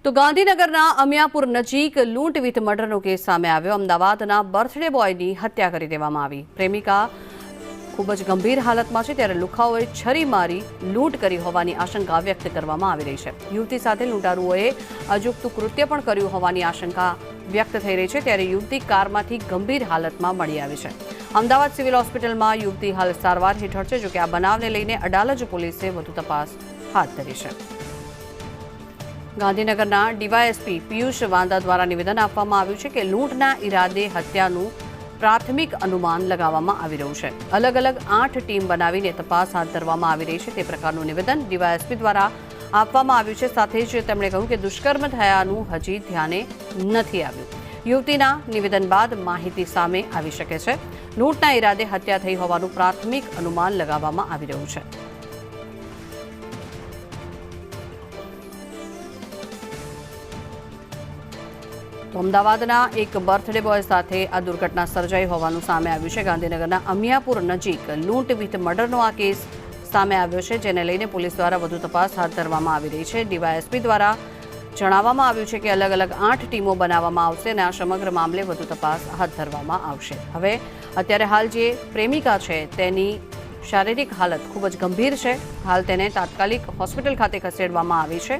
તો ગાંધીનગરના અમિયાપુર નજીક લૂંટ વિથ મર્ડરનો કેસ સામે આવ્યો। અમદાવાદના બર્થડે બોયની હત્યા કરી દેવામાં આવી। પ્રેમિકા ખૂબ જ ગંભીર હાલતમાં છે, ત્યારે લુખાઓએ છરી મારી લૂંટ કરી હોવાની આશંકા વ્યક્ત કરવામાં આવી રહી છે। યુવતી સાથે લૂંટારુઓએ અજુગતું કૃત્ય પણ કર્યું હોવાની આશંકા વ્યક્ત થઈ રહી છે, ત્યારે યુવતી કારમાંથી ગંભીર હાલતમાં મળી આવી છે। અમદાવાદ સિવિલ હોસ્પિટલમાં યુવતી હાલ સારવાર હેઠળ છે। જોકે આ બનાવને લઈને અડાલજ પોલીસે વધુ તપાસ હાથ ધરી છે। ગાંધીનગરના ડીવાયએસપી પિયુષ વાંદા દ્વારા નિવેદન આપવામાં આવ્યું છે કે લૂંટના ઈરાદે હત્યાનું પ્રાથમિક અનુમાન લગાવવામાં આવી રહ્યું છે। અલગ અલગ 8 ટીમ બનાવીને તપાસ હાથ ધરવામાં આવી રહી છે, તે પ્રકારનું નિવેદન ડીવાયએસપી દ્વારા આપવામાં આવ્યું છે। સાથે જ તેમણે કહ્યું કે દુષ્કર્મ થયાનું હજી ધ્યાને નથી આવ્યું। યુવતીના નિવેદન બાદ માહિતી સામે આવી શકે છે। લૂંટના ઈરાદે હત્યા થઈ હોવાનું પ્રાથમિક અનુમાન લગાવવામાં આવી રહ્યું છે। તો અમદાવાદના એક બર્થડે બોય સાથે આ દુર્ઘટના સર્જાઈ હોવાનું સામે આવ્યું છે। ગાંધીનગરના અમિયાપુર નજીક લૂંટ વિથ મર્ડરનો આ કેસ સામે આવ્યો છે, જેને લઈને પોલીસ દ્વારા વધુ તપાસ હાથ ધરવામાં આવી રહી છે। ડીવાયએસપી દ્વારા જણાવવામાં આવ્યું છે કે અલગ અલગ 8 ટીમો બનાવવામાં આવશે અને આ સમગ્ર મામલે વધુ તપાસ હાથ ધરવામાં આવશે। હવે અત્યારે હાલ જે પ્રેમિકા છે તેની શારીરિક હાલત ખૂબ જ ગંભીર છે। હાલ તેને તાત્કાલિક હોસ્પિટલ ખાતે ખસેડવામાં આવી છે।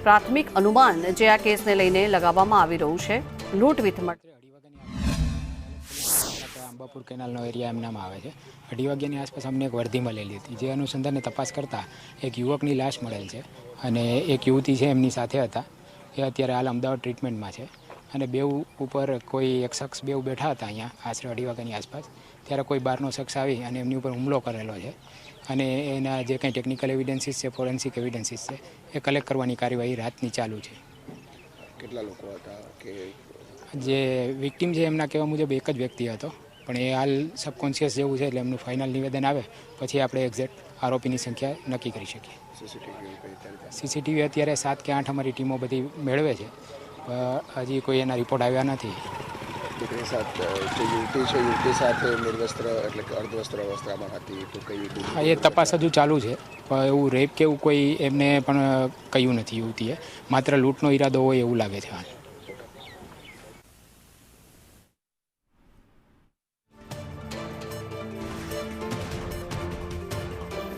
પ્રાથમિક અનુમાન જે આ કેસને લઈને લગાવવામાં આવી રહ્યું છે લૂંટ વિથ મર્ડર। અંબાપુર કેનાલનો એરિયા એમનામાં આવે છે। 2:30 વાગ્યાની આસપાસ અમને એક વર્દી મળેલી હતી, જે અનુસંધાને તપાસ કરતાં એક યુવકની લાશ મળેલ છે અને એક યુવતી છે એમની સાથે હતા। એ અત્યારે હાલ અમદાવાદ ટ્રીટમેન્ટમાં છે અને બેઉ ઉપર કોઈ એક શખ્સ બેઉ બેઠા હતા અહીંયા આશરે 2:30 વાગ્યાની આસપાસ। ત્યારે કોઈ બહારનો શખ્સ આવી અને એમની ઉપર હુમલો કરેલો છે અને એના જે કંઈ ટેકનિકલ એવિડન્સીસ છે, ફોરેન્સિક એવિડન્સીસ છે, એ કલેક્ટ કરવાની કાર્યવાહી રાતની ચાલુ છે। કેટલા લોકો હતા કે જે વિક્ટિમ છે એમના કહેવા મુજબ એક જ વ્યક્તિ હતો, પણ એ હાલ સબકોન્શિયસ જેવું છે, એટલે એમનું ફાઇનલ નિવેદન આવે પછી આપણે એક્ઝેક્ટ આરોપીની સંખ્યા નક્કી કરી શકીએ। સીસીટીવી અત્યારે 7 કે 8 અમારી ટીમો બધી મેળવે છે, હજી કોઈ એના રિપોર્ટ આવ્યા નથી। દીકરી સાથે જે યુવતી છે, યુવતી સાથે નિર્વસ્ત્ર એટલે કે અર્ધવસ્ત્ર અવસ્થામાં હતી, તો કઈ એ તપાસ હજુ ચાલુ છે, પણ એવું રેપ કે એવું કોઈ એમને પણ કહ્યું નથી યુવતીએ, માત્ર લૂંટનો ઈરાદો હોય એવું લાગે છે।